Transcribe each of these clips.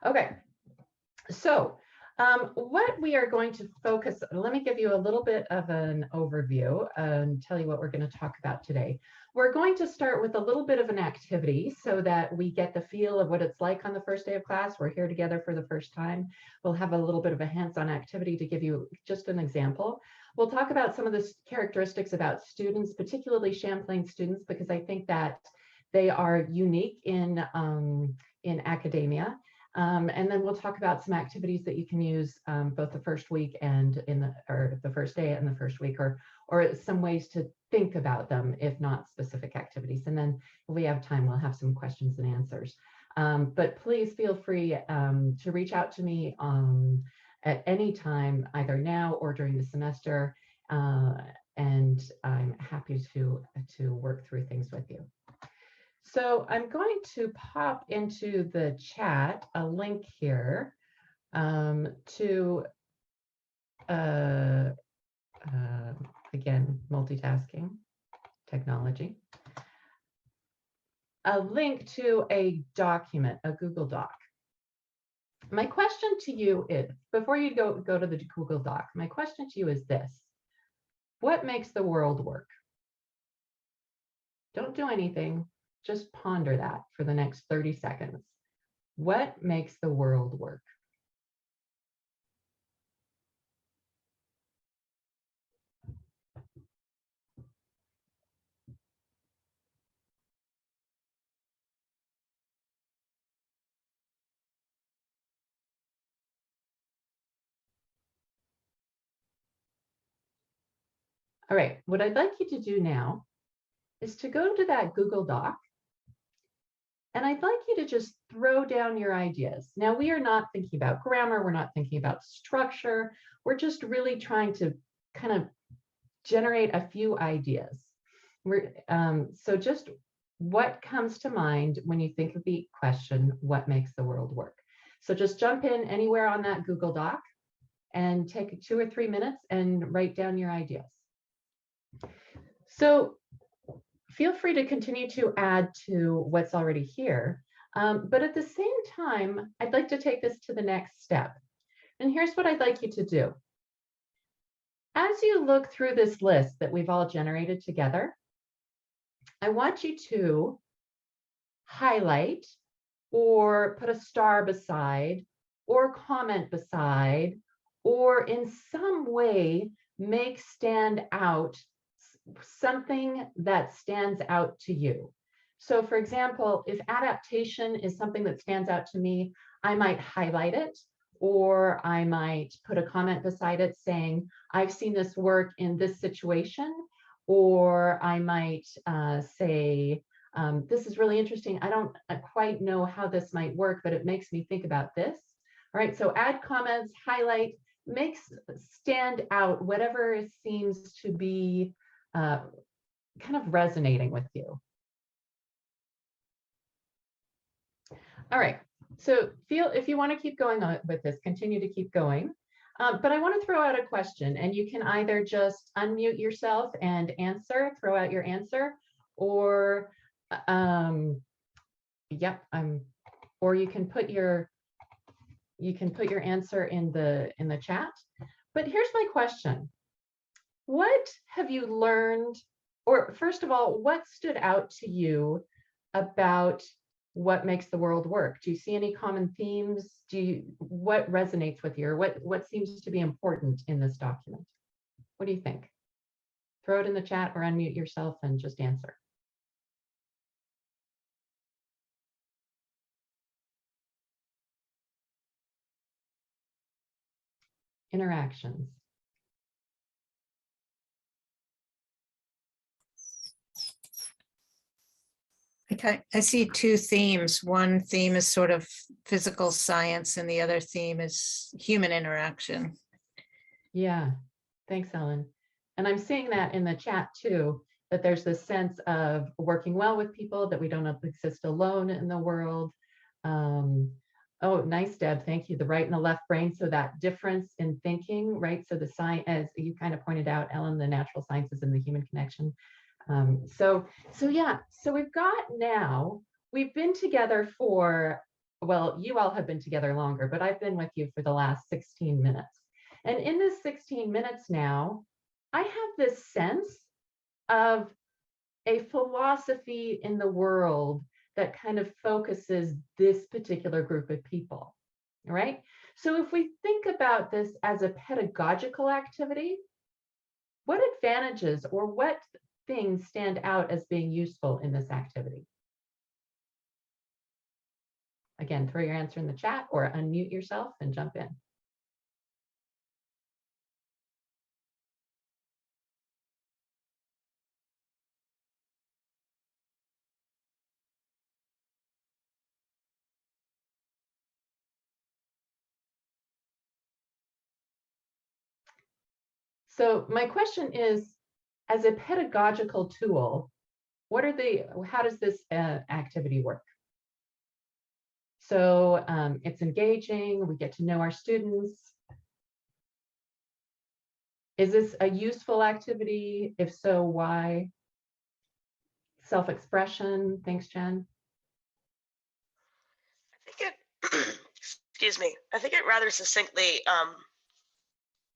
Okay, so what we are going to focus, let me give you a little bit of an overview and tell you what we're going to talk about today. We're going to start with a little bit of an activity so that we get the feel of what it's like on the first day of class. We're here together for the first time. We'll have a little bit of a hands-on activity to give you just an example. We'll talk about some of the characteristics about students, particularly Champlain students, because I think that they are unique in academia. And then we'll talk about some activities that you can use both the first week and or the first day and the first week, or some ways to think about them, if not specific activities. And then if we have time, we'll have some questions and answers. But please feel free to reach out to me at any time, either now or during the semester. And I'm happy to work through things with you. So I'm going to pop into the chat a link here to, again, multitasking technology, a link to a document, a Google Doc. My question to you is, before you go to the Google Doc, my question to you is this: what makes the world work? Don't do anything. Just ponder that for the next 30 seconds. What makes the world work? All right, what I'd like you to do now is to go to that Google Doc, and I'd like you to just throw down your ideas. Now, we are not thinking about grammar, we're not thinking about structure, we're just really trying to kind of generate a few ideas. So just what comes to mind when you think of the question, what makes the world work? So just jump in anywhere on that Google Doc and take 2 or 3 minutes and write down your ideas. So feel free to continue to add to what's already here. But at the same time, I'd like to take this to the next step. And here's what I'd like you to do. As you look through this list that we've all generated together, I want you to highlight or put a star beside or comment beside or in some way make stand out something that stands out to you. So for example, if adaptation is something that stands out to me, I might highlight it, or I might put a comment beside it saying, I've seen this work in this situation, or I might say, this is really interesting. I don't quite know how this might work, but it makes me think about this. All right, so add comments, highlight, makes stand out whatever seems to be kind of resonating with you. All right, so if you want to keep going on with this, continue to keep going. But I want to throw out a question, and you can either just unmute yourself and answer, throw out your answer, or or you can put your answer in the chat. But here's my question. What have you learned, or first of all, what stood out to you about what makes the world work? Do you see any common themes? What resonates with you, or what seems to be important in this document? What do you think? Throw it in the chat or unmute yourself and just answer. Interactions. Okay, I see two themes. One theme is sort of physical science and the other theme is human interaction. Yeah, thanks, Ellen. And I'm seeing that in the chat too, that there's this sense of working well with people, that we don't exist alone in the world. Oh, nice, Deb, thank you. The right and the left brain, so that difference in thinking, right? So the science, as you kind of pointed out, Ellen, the natural sciences and the human connection. So yeah, so we've been together for well, you all have been together longer, but I've been with you for the last 16 minutes. And in this 16 minutes now, I have this sense of a philosophy in the world that kind of focuses this particular group of people, right? So if we think about this as a pedagogical activity, what advantages or what things stand out as being useful in this activity? Again, throw your answer in the chat or unmute yourself and jump in. So my question is, as a pedagogical tool, how does this activity work? So it's engaging, we get to know our students. Is this a useful activity? If so, why? Self-expression, thanks, Jen. I think it, excuse me, I think it rather succinctly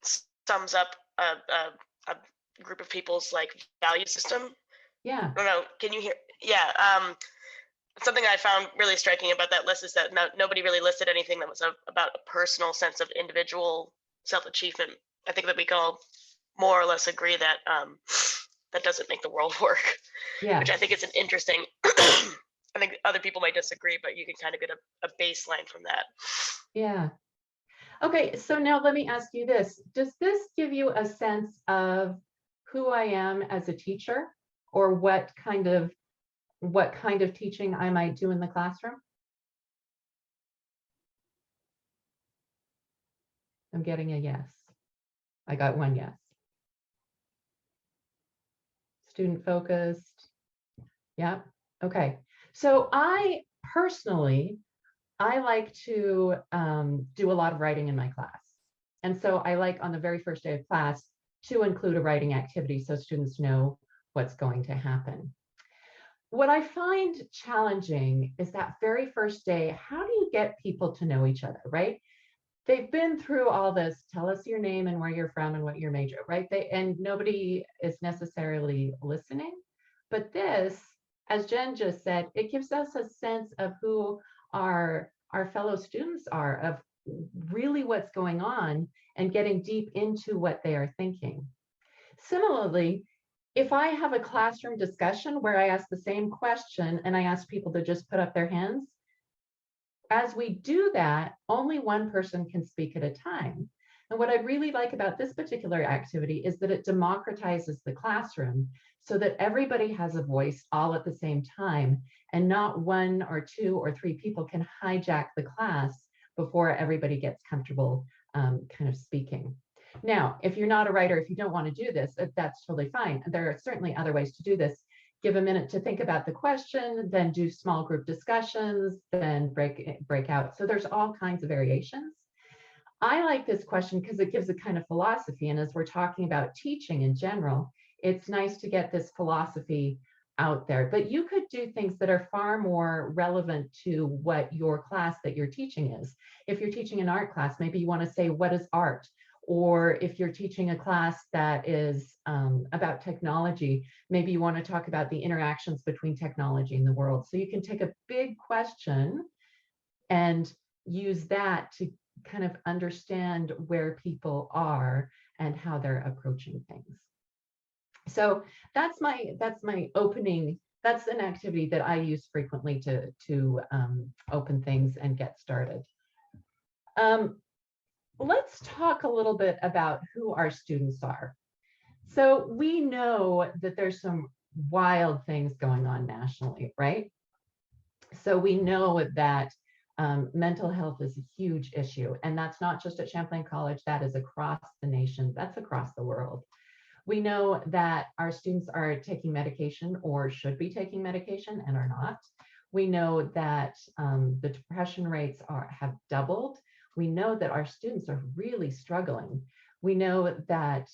sums up a group of people's like value system. Yeah. I don't know, can you hear? Yeah. Something I found really striking about that list is that nobody really listed anything that was about a personal sense of individual self-achievement. I think that we can all more or less agree that that doesn't make the world work. Yeah. Which I think is an interesting, I think other people might disagree, but you can kind of get a baseline from that. Yeah. Okay, so now let me ask you this. Does this give you a sense of who I am as a teacher, or what kind of teaching I might do in the classroom? I'm getting a yes. I got one yes. Student focused. Yeah. Okay. So I personally, I like to do a lot of writing in my class. And so I like on the very first day of class to include a writing activity so students know what's going to happen. What I find challenging is that very first day, how do you get people to know each other, right? They've been through all this, tell us your name and where you're from and what your major, right? And nobody is necessarily listening. But this, as Jen just said, it gives us a sense of who our fellow students are, of really what's going on and getting deep into what they are thinking. Similarly, if I have a classroom discussion where I ask the same question and I ask people to just put up their hands, as we do that, only one person can speak at a time. And what I really like about this particular activity is that it democratizes the classroom so that everybody has a voice all at the same time, and not one or two or three people can hijack the class before everybody gets comfortable kind of speaking. Now, if you're not a writer, if you don't want to do this, that's totally fine. There are certainly other ways to do this. Give a minute to think about the question, then do small group discussions, then break out. So there's all kinds of variations. I like this question because it gives a kind of philosophy. And as we're talking about teaching in general, it's nice to get this philosophy out there. But you could do things that are far more relevant to what your class that you're teaching is. If you're teaching an art class, maybe you want to say, what is art? Or if you're teaching a class that is about technology, maybe you want to talk about the interactions between technology and the world. So you can take a big question and use that to kind of understand where people are and how they're approaching things. So that's my opening. That's an activity that I use frequently to open things and get started. Let's talk a little bit about who our students are. So we know that there's some wild things going on nationally, right? So we know that mental health is a huge issue, and that's not just at Champlain College, that is across the nation, that's across the world. We know that our students are taking medication or should be taking medication and are not. We know that the depression rates have doubled. We know that our students are really struggling. We know that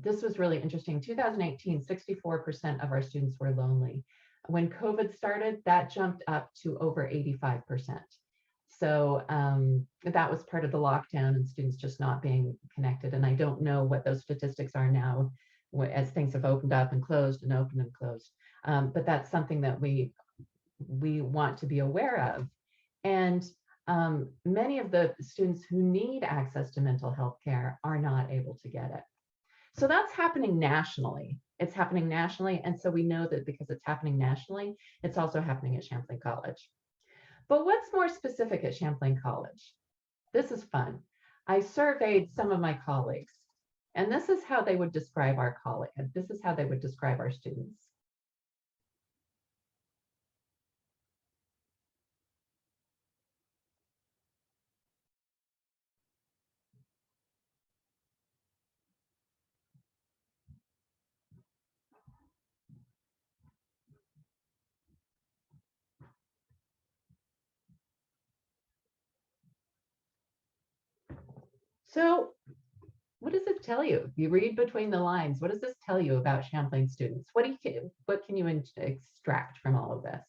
this was really interesting. 2018, 64% of our students were lonely. When COVID started, that jumped up to over 85%. So that was part of the lockdown and students just not being connected. And I don't know what those statistics are now as things have opened up and closed and opened and closed. But that's something that we want to be aware of. And many of the students who need access to mental health care are not able to get it. So that's happening nationally. It's happening nationally. And so we know that because it's happening nationally, it's also happening at Champlain College. But what's more specific at Champlain College? This is fun. I surveyed some of my colleagues, and this is how they would describe our colleague. This is how they would describe our students. So what does this tell you? You read between the lines. What does this tell you about Champlain students? What can you extract from all of this?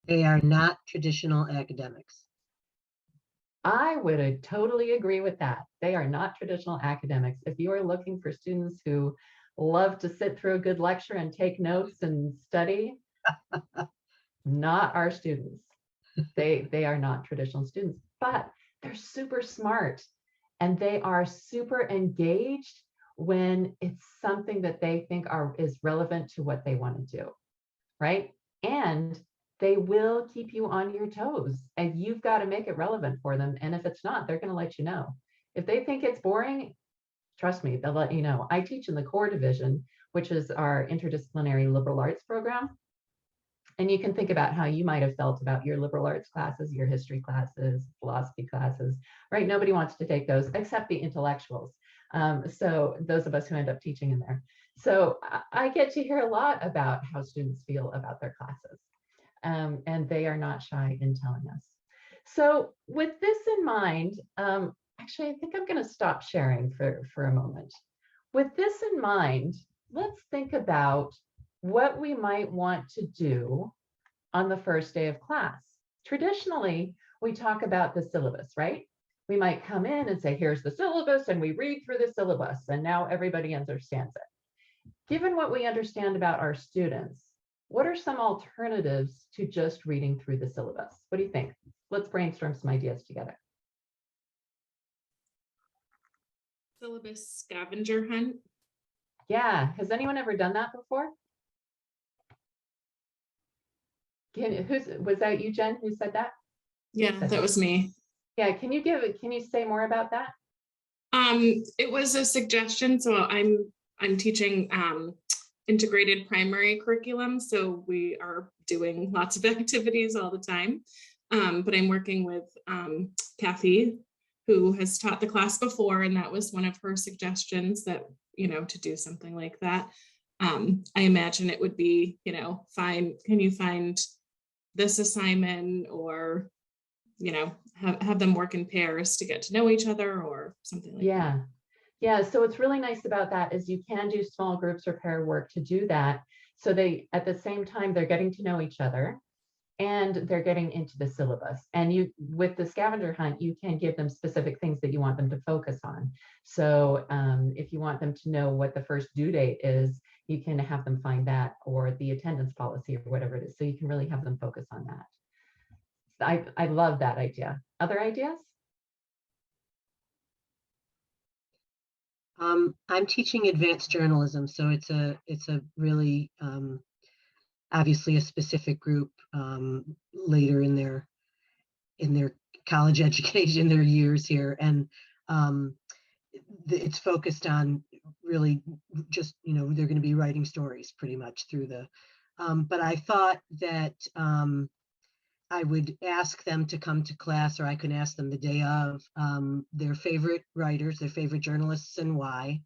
They are not traditional academics. I would totally agree with that. They are not traditional academics. If you are looking for students who love to sit through a good lecture and take notes and study, not our students. They are not traditional students, but they're super smart and they are super engaged when it's something that they think is relevant to what they want to do, right? And they will keep you on your toes and you've got to make it relevant for them. And if it's not, they're going to let you know. If they think it's boring, trust me, they'll let you know. I teach in the core division, which is our interdisciplinary liberal arts program. And you can think about how you might have felt about your liberal arts classes, your history classes, philosophy classes, right? Nobody wants to take those except the intellectuals. So those of us who end up teaching in there. So I get to hear a lot about how students feel about their classes. And they are not shy in telling us. So with this in mind, actually, I think I'm going to stop sharing for a moment. With this in mind, let's think about what we might want to do on the first day of class. Traditionally, we talk about the syllabus, right? We might come in and say, here's the syllabus, and we read through the syllabus, and now everybody understands it. Given what we understand about our students, what are some alternatives to just reading through the syllabus? What do you think? Let's brainstorm some ideas together. Syllabus scavenger hunt. Yeah, has anyone ever done that before? Was that you, Jen, who said that? Yeah, that was me. Yeah, can you say more about that? It was a suggestion. So I'm teaching integrated primary curriculum. So we are doing lots of activities all the time. But I'm working with Kathy, who has taught the class before, and that was one of her suggestions that, to do something like that. I imagine it would be, can you find this assignment, or, have them work in pairs to get to know each other or something like that. Yeah, so what's really nice about that is you can do small groups or pair work to do that. So at the same time, they're getting to know each other and they're getting into the syllabus. And with the scavenger hunt, you can give them specific things that you want them to focus on. So if you want them to know what the first due date is, you can have them find that, or the attendance policy, or whatever it is. So you can really have them focus on that. I love that idea. Other ideas? I'm teaching advanced journalism, so it's a really obviously a specific group later in their college education, their years here, and it's focused on really just they're going to be writing stories pretty much through the. But I thought that I would ask them to come to class, or I can ask them the day of their favorite writers, their favorite journalists, and why.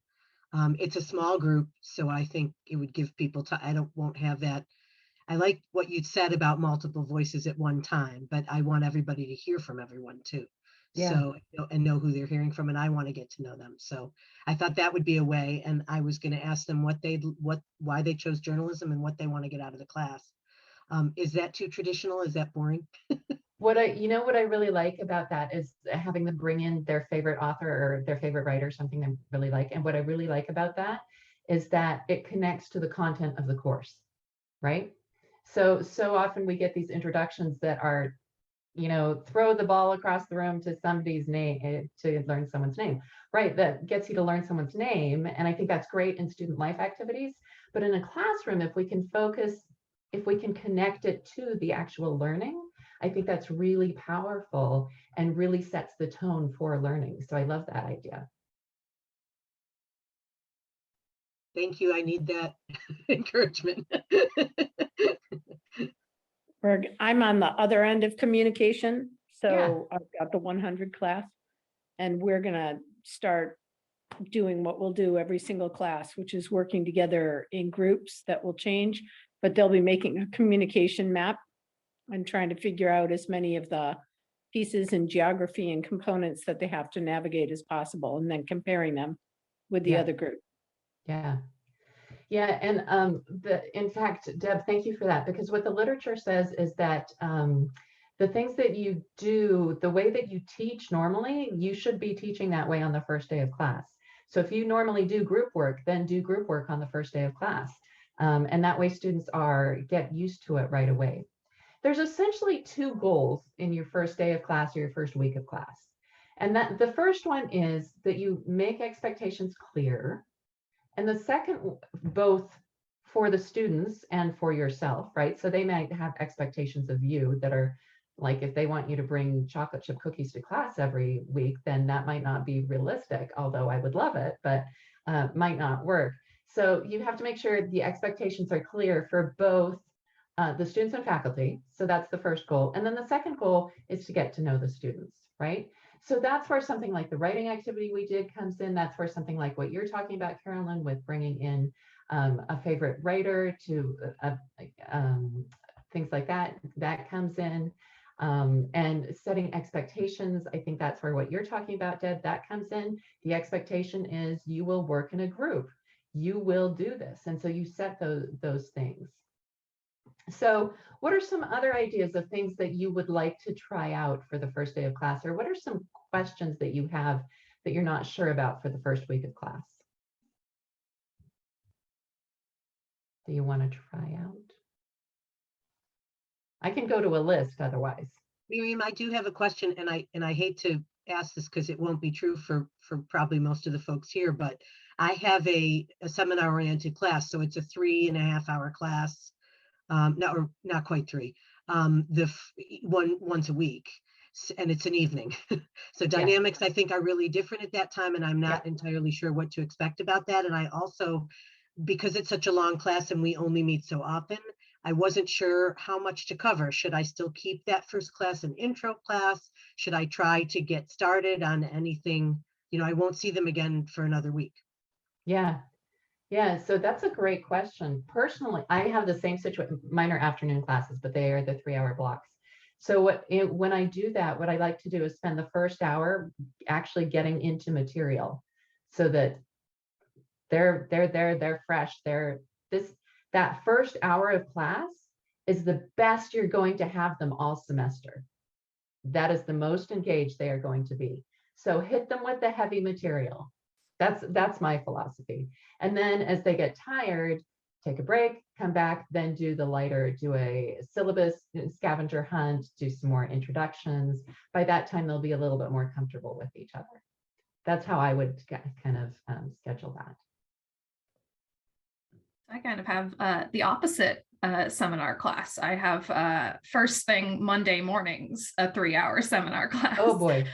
It's a small group, so I think it would give people time. Won't have that. I like what you said about multiple voices at one time, but I want everybody to hear from everyone too. Yeah. So, and know who they're hearing from, and I want to get to know them. So I thought that would be a way, and I was going to ask them why they chose journalism and what they want to get out of the class. Is that too traditional? Is that boring? What I really like about that is having them bring in their favorite author or their favorite writer, something they really like. And what I really like about that is that it connects to the content of the course, right? So often we get these introductions that are, throw the ball across the room to somebody's name to learn someone's name, right? That gets you to learn someone's name. And I think that's great in student life activities. But in a classroom, if we can connect it to the actual learning, I think that's really powerful and really sets the tone for learning. So I love that idea. Thank you. I need that encouragement. I'm on the other end of communication. Yeah. So I've got the 100 class, and we're going to start doing what we'll do every single class, which is working together in groups that will change, but they'll be making a communication map and trying to figure out as many of the pieces in geography and components that they have to navigate as possible, and then comparing them with the Yeah. other group. Yeah. Yeah. And in fact, Deb, thank you for that, because what the literature says is that the things that you do, the way that you teach normally, you should be teaching that way on the first day of class. So if you normally do group work, then do group work on the first day of class. And that way students get used to it right away. There's essentially two goals in your first day of class or your first week of class. And that the first one is that you make expectations clear. And the second, both for the students and for yourself, right? So they might have expectations of you that are like, if they want you to bring chocolate chip cookies to class every week, then that might not be realistic, although I would love it, but might not work. So you have to make sure the expectations are clear for both the students and faculty. So that's the first goal. And then the second goal is to get to know the students, right? So that's where something like the writing activity we did comes in. That's where something like what you're talking about, Carolyn, with bringing in a favorite writer to things like that comes in. And setting expectations, I think that's where what you're talking about, Deb, that comes in. The expectation is you will work in a group. You will do this. And so you set those things. So what are some other ideas of things that you would like to try out for the first day of class? Or what are some questions that you have that you're not sure about for the first week of class that you want to try out? I can go to a list otherwise. Miriam, I do have a question, and I hate to ask this because it won't be true for probably most of the folks here, but I have a seminar-oriented class, so it's a 3.5-hour class. Not quite 3, once a week, and it's an evening. So dynamics, I think, are really different at that time, and I'm not entirely sure what to expect about that. And I also, because it's such a long class and we only meet so often, I wasn't sure how much to cover. Should I still keep that first class an intro class? Should I try to get started on anything? I won't see them again for another week. Yeah, so that's a great question. Personally, I have the same situation. Mine are afternoon classes, but they are the 3-hour blocks. So when I do that, what I like to do is spend the first hour actually getting into material, so that they're fresh. That first hour of class is the best you're going to have them all semester. That is the most engaged they are going to be. So hit them with the heavy material. That's my philosophy. And then as they get tired, take a break, come back, then do a syllabus scavenger hunt, do some more introductions. By that time, they'll be a little bit more comfortable with each other. That's how I would kind of schedule that. I kind of have the opposite seminar class. I have first thing Monday mornings, a 3-hour seminar class. Oh boy.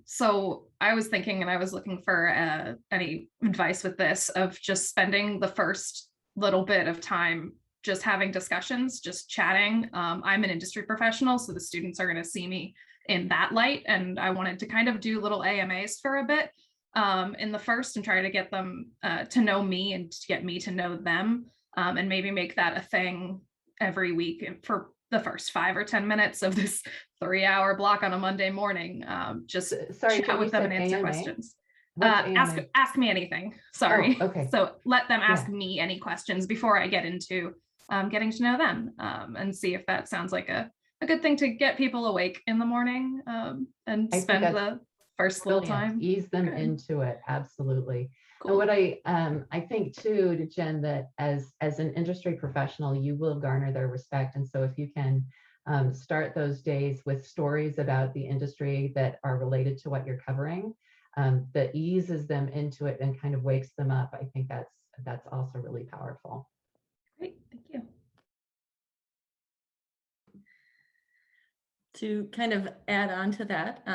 So I was thinking, and I was looking for any advice with this, of just spending the first little bit of time just having discussions, just chatting. I'm an industry professional, so the students are going to see me in that light. And I wanted to kind of do little AMAs for a bit in the first, and try to get them to know me and to get me to know them, and maybe make that a thing every week for the first 5 or 10 minutes of this 3-hour block on a Monday morning. Just chat with them and answer AMA? questions. What's Ask me anything. Sorry. Oh, okay. So let them ask me any questions before I get into getting to know them and see if that sounds like a good thing to get people awake in the morning and I think spend that's the first little brilliant. time. Ease them Good. into it. Absolutely. And Cool. what I think too, Jen, that as an industry professional, you will garner their respect. And so if you can start those days with stories about the industry that are related to what you're covering, that eases them into it and kind of wakes them up. I think that's also really powerful. Great, thank you. To kind of add on to that,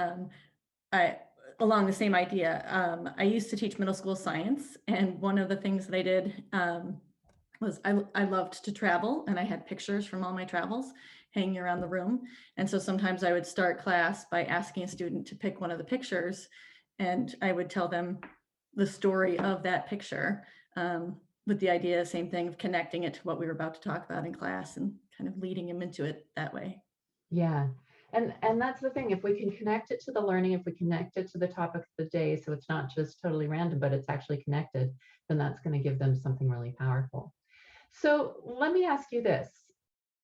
along the same idea, I used to teach middle school science, and one of the things that I did was I loved to travel, and I had pictures from all my travels hanging around the room. And so sometimes I would start class by asking a student to pick one of the pictures, and I would tell them the story of that picture, with the idea, same thing, of connecting it to what we were about to talk about in class and kind of leading them into it that way. Yeah. And that's the thing, if we can connect it to the learning, if we connect it to the topic of the day, so it's not just totally random, but it's actually connected, then that's going to give them something really powerful. So let me ask you this.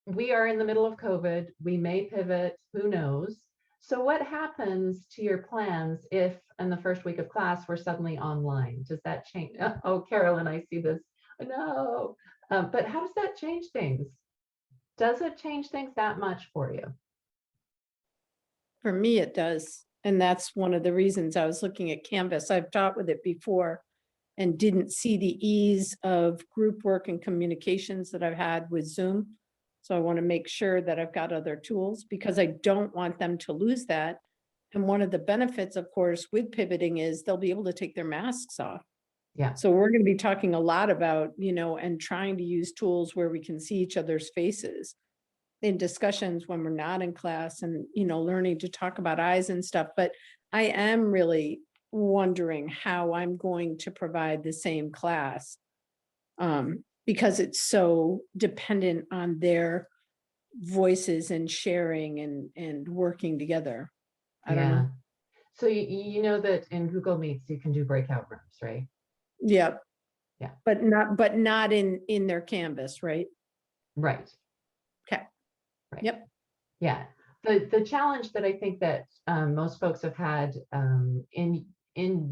We are in the middle of COVID. We may pivot, who knows? So what happens to your plans if in the first week of class, we're suddenly online? Does that change? Oh, Carolyn, I see this. No. But how does that change things? Does it change things that much for you? For me, it does. And that's one of the reasons I was looking at Canvas. I've taught with it before and didn't see the ease of group work and communications that I've had with Zoom. So I want to make sure that I've got other tools because I don't want them to lose that. And one of the benefits, of course, with pivoting is they'll be able to take their masks off. Yeah. So we're going to be talking a lot about, and trying to use tools where we can see each other's faces in discussions when we're not in class and, learning to talk about eyes and stuff. But I am really wondering how I'm going to provide the same class because it's so dependent on their voices and sharing and working together. I don't know. So you know that in Google Meets, you can do breakout rooms, right? Yeah. Yeah. But not in their Canvas, right? Right. Okay. Right. Yep. Yeah. The challenge that I think that most folks have had in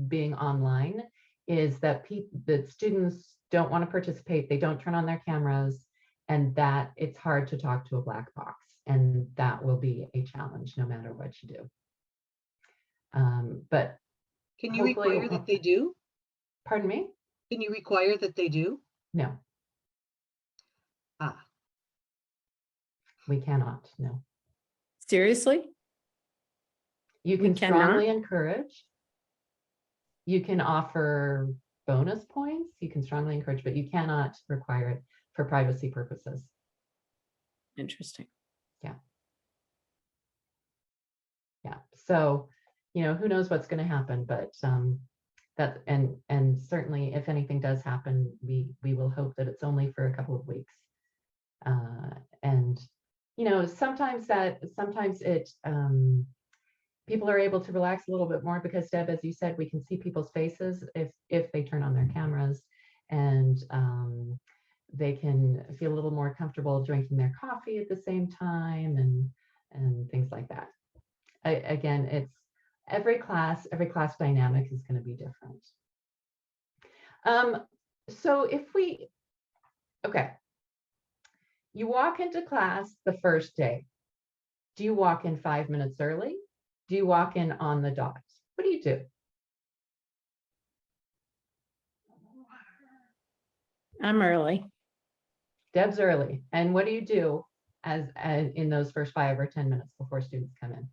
being online is that that students don't want to participate. They don't turn on their cameras, and that it's hard to talk to a black box, and that will be a challenge no matter what you do. But can you require that they do? Pardon me? Can you require that they do? No. We cannot, no. Seriously? You can strongly encourage. You can offer bonus points. You can strongly encourage, but you cannot require it for privacy purposes. Interesting. Yeah. Yeah. So, who knows what's going to happen, but that and certainly if anything does happen, we will hope that it's only for a couple of weeks. And sometimes it people are able to relax a little bit more because, Deb, as you said, we can see people's faces if they turn on their cameras, and they can feel a little more comfortable drinking their coffee at the same time and things like that. Again, it's every class dynamic is going to be different. So you walk into class the first day. Do you walk in 5 minutes early? Do you walk in on the dot? What do you do? I'm early. Deb's early. And what do you do as in those first 5 or 10 minutes before students come in?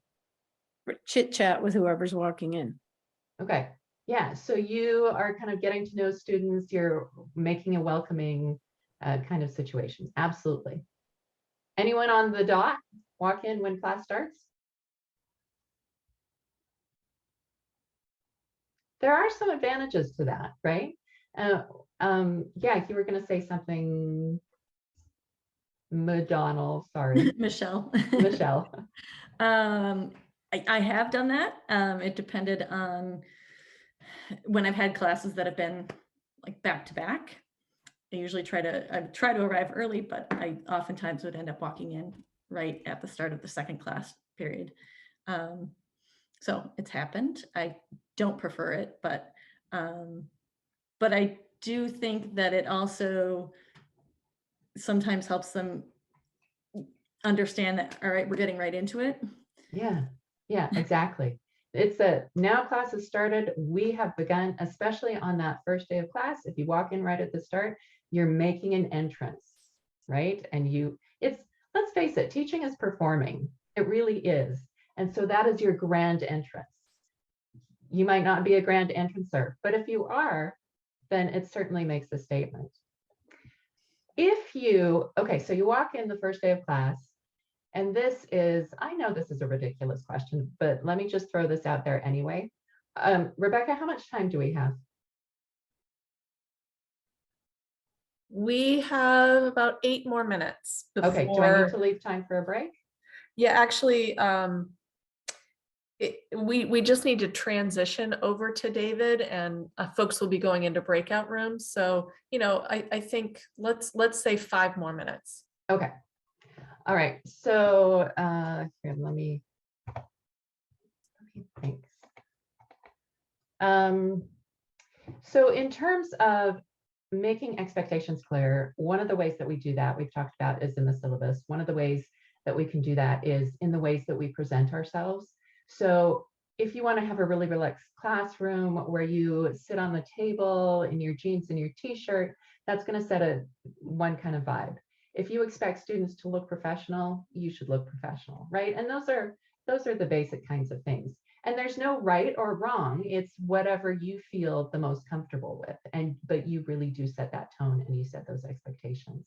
Chit chat with whoever's walking in. Okay. Yeah. So you are kind of getting to know students. You're making a welcoming kind of situation. Absolutely. Anyone on the dot walk in when class starts? There are some advantages to that, right? Yeah, you were going to say something, Madonnell, sorry. Michelle. Michelle. I have done that. It depended on when I've had classes that have been like back to back. usually try to arrive early, but I oftentimes would end up walking in right at the start of the second class period. So it's happened. I don't prefer it, but I do think that it also sometimes helps them understand that, all right, we're getting right into it. Yeah, exactly. It's that now class has started. We have begun, especially on that first day of class. If you walk in right at the start, you're making an entrance, right? And let's face it, teaching is performing. It really is. And so that is your grand entrance. You might not be a grand entrancer, but if you are, then it certainly makes a statement. Okay, so you walk in the first day of class, and this is, I know this is a ridiculous question, but let me just throw this out there anyway. Rebecca, how much time do we have? We have about 8 more minutes before. Okay, do I need to leave time for a break? Yeah, actually, we just need to transition over to David, and folks will be going into breakout rooms. So, I think let's say 5 more minutes. Okay. All right. So here, let me thanks. So in terms of making expectations clear, one of the ways that we do that, we've talked about, is in the syllabus. One of the ways that we can do that is in the ways that we present ourselves. So if you want to have a really relaxed classroom where you sit on the table in your jeans and your t-shirt, that's going to set one kind of vibe. If you expect students to look professional, you should look professional, right? And those are the basic kinds of things. And there's no right or wrong. It's whatever you feel the most comfortable with. But you really do set that tone and you set those expectations.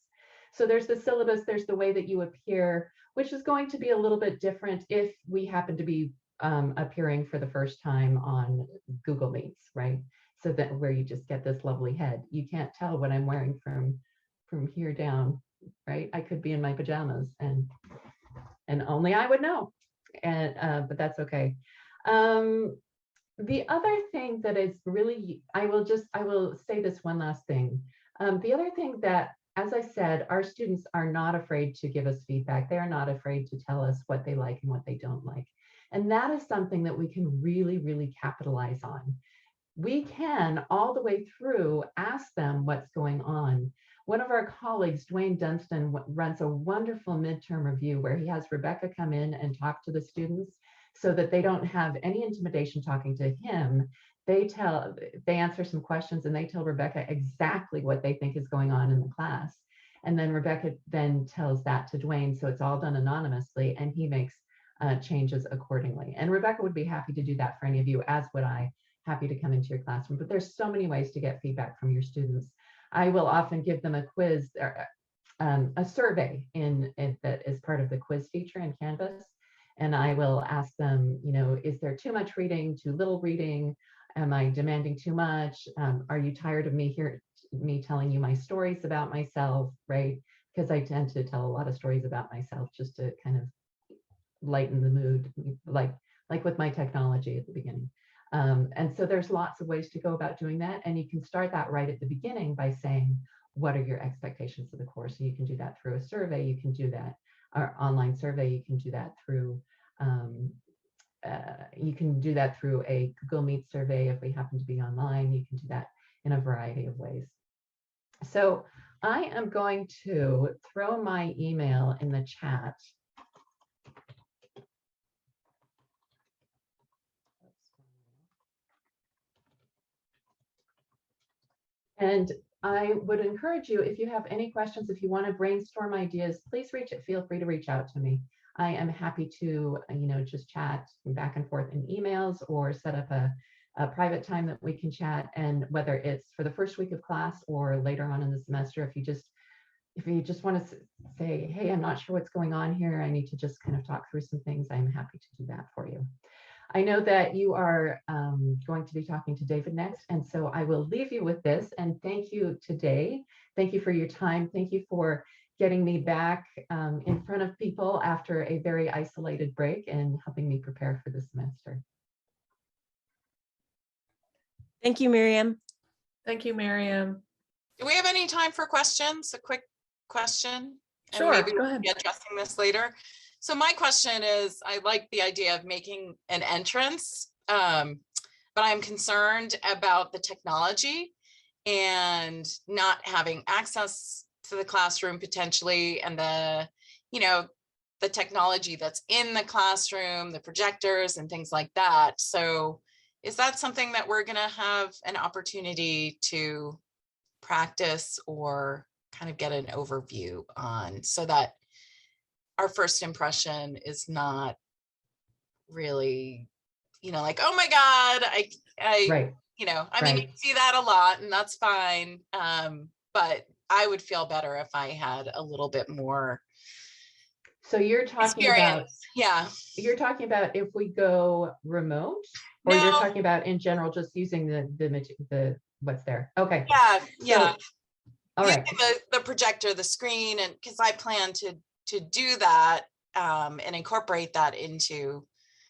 So there's the syllabus, there's the way that you appear, which is going to be a little bit different if we happen to be appearing for the first time on Google Meets, right? So that where you just get this lovely head. You can't tell what I'm wearing from here down, right? I could be in my pajamas and only I would know. But that's okay. The other thing that is really, I will say this one last thing. The other thing that, as I said, our students are not afraid to give us feedback. They are not afraid to tell us what they like and what they don't like. And that is something that we can really, really capitalize on. We can, all the way through, ask them what's going on. One of our colleagues, Dwayne Dunstan, runs a wonderful midterm review where he has Rebecca come in and talk to the students so that they don't have any intimidation talking to him. They answer some questions and they tell Rebecca exactly what they think is going on in the class. And then Rebecca then tells that to Dwayne, so it's all done anonymously, and he makes changes accordingly. And Rebecca would be happy to do that for any of you, as would I, happy to come into your classroom. But there's so many ways to get feedback from your students. I will often give them a quiz, a survey that is part of the quiz feature in Canvas. And I will ask them, is there too much reading, too little reading? Am I demanding too much? Are you tired of me telling you my stories about myself, right? Because I tend to tell a lot of stories about myself just to kind of lighten the mood, like with my technology at the beginning. And so there's lots of ways to go about doing that. And you can start that right at the beginning by saying, what are your expectations of the course? So you can do that through a survey. You can do that, or online survey. You can do that through a Google Meet survey if we happen to be online. You can do that in a variety of ways. So I am going to throw my email in the chat. And I would encourage you, if you have any questions, if you want to brainstorm ideas, please feel free to reach out to me. I am happy to, just chat back and forth in emails or set up a private time that we can chat. And whether it's for the first week of class or later on in the semester, if you just want to say, hey, I'm not sure what's going on here, I need to just kind of talk through some things, I'm happy to do that for you. I know that you are going to be talking to David next, and so I will leave you with this, and thank you today. Thank you for your time. Thank you for getting me back in front of people after a very isolated break and helping me prepare for the semester. Thank you, Miriam. Thank you, Miriam. Do we have any time for questions? A quick question? And Sure, maybe go we'll ahead. be addressing this later. So my question is, I like the idea of making an entrance, but I'm concerned about the technology and not having access to the classroom potentially, and the, you know, the technology that's in the classroom, the projectors and things like that. So is that something that we're gonna have an opportunity to practice or kind of get an overview on, so that our first impression is not really, you know, like, oh my God, Right. you know, I mean, you Right. see that a lot and that's fine. But I would feel better if I had a little bit more So you're talking about, experience. Yeah. you're talking about if we go remote, or you're No. talking about in general, just using the what's there? Okay. Yeah. So, Yeah. all right. Using the projector, the screen, and because I plan to do that and incorporate that into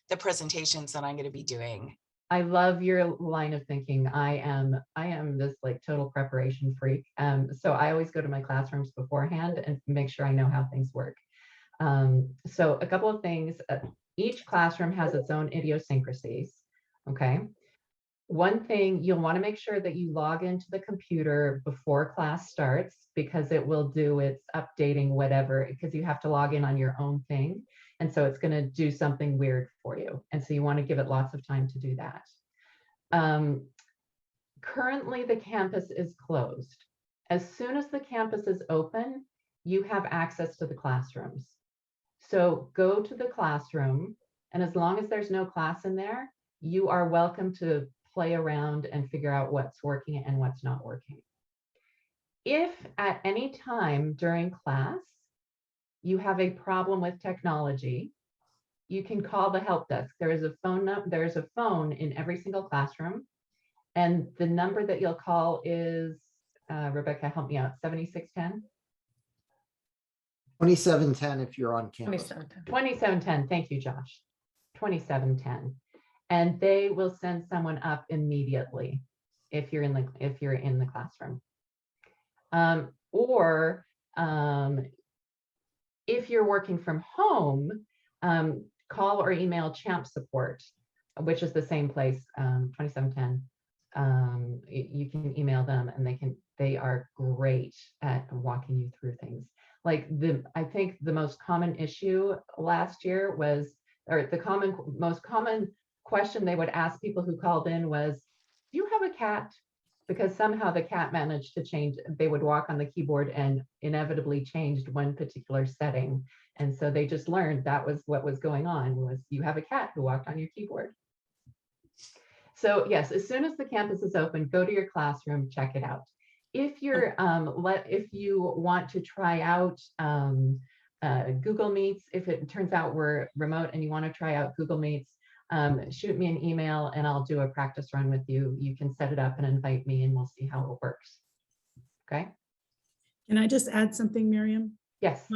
the presentations that I'm going to be doing. I love your line of thinking. I am this like total preparation freak. So I always go to my classrooms beforehand and make sure I know how things work. So a couple of things. Each classroom has its own idiosyncrasies. Okay. One thing, you'll want to make sure that you log into the computer before class starts, because it will do its updating, whatever, because you have to log in on your own thing. And so it's going to do something weird for you. And so you want to give it lots of time to do that. Currently, the campus is closed. As soon as the campus is open, you have access to the classrooms. So go to the classroom, and as long as there's no class in there, you are welcome to play around and figure out what's working and what's not working. If at any time during class you have a problem with technology, you can call the help desk. There is a phone in every single classroom, and the number that you'll call is, Rebecca, help me out, 7610? 2710 if you're on campus. 2710, thank you, Josh. 2710. And they will send someone up immediately if you're in the classroom. Or if you're working from home, call or email Champ Support, which is the same place, 2710. You can email them, and they are great at walking you through things. Like I think the most common issue last year was, or the most common question they would ask people who called in was, do you have a cat? Because somehow the cat managed to change. They would walk on the keyboard and inevitably changed one particular setting. And so they just learned that was what was going on, was you have a cat who walked on your keyboard. So yes, as soon as the campus is open, go to your classroom, check it out. If you're if you want to try out Google Meets, if it turns out we're remote and you want to try out Google Meets, shoot me an email and I'll do a practice run with you. You can set it up and invite me, and we'll see how it works. Okay. Can I just add something, Miriam? Yes.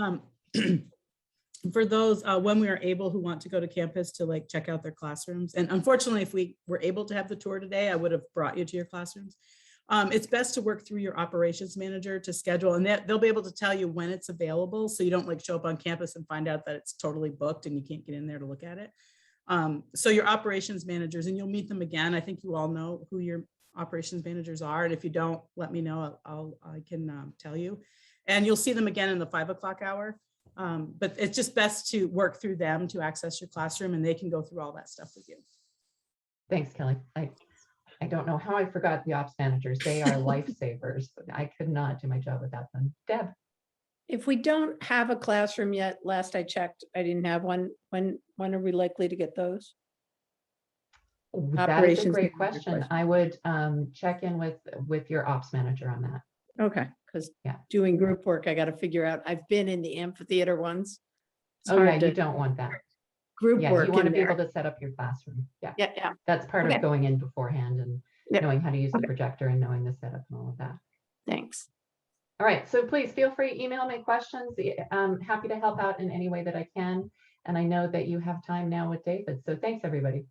For those when we are able, who want to go to campus to like check out their classrooms, and unfortunately if we were able to have the tour today, I would have brought you to your classrooms. It's best to work through your operations manager to schedule, and they'll be able to tell you when it's available, so you don't like show up on campus and find out that it's totally booked and you can't get in there to look at it. So your operations managers, and you'll meet them again. I think you all know who your operations managers are, and if you don't, let me know. I can tell you, and you'll see them again in the 5 o'clock hour. But it's just best to work through them to access your classroom, and they can go through all that stuff with you. Thanks, Kelly. I don't know how I forgot the ops managers. They are lifesavers. I could not do my job without them. Deb. If we don't have a classroom yet, last I checked, I didn't have one. When are we likely to get those? That is a great question. I would check in with your ops manager on that. Okay, because doing group work, I got to figure out. I've been in the amphitheater ones. Oh yeah, you don't want that. Group work. You want to be able to set up your classroom. Yeah. That's part of going in beforehand and knowing how to use the projector and knowing the setup and all of that. Thanks. All right, so please feel free to email me questions. I'm happy to help out in any way that I can. And I know that you have time now with David. So thanks, everybody.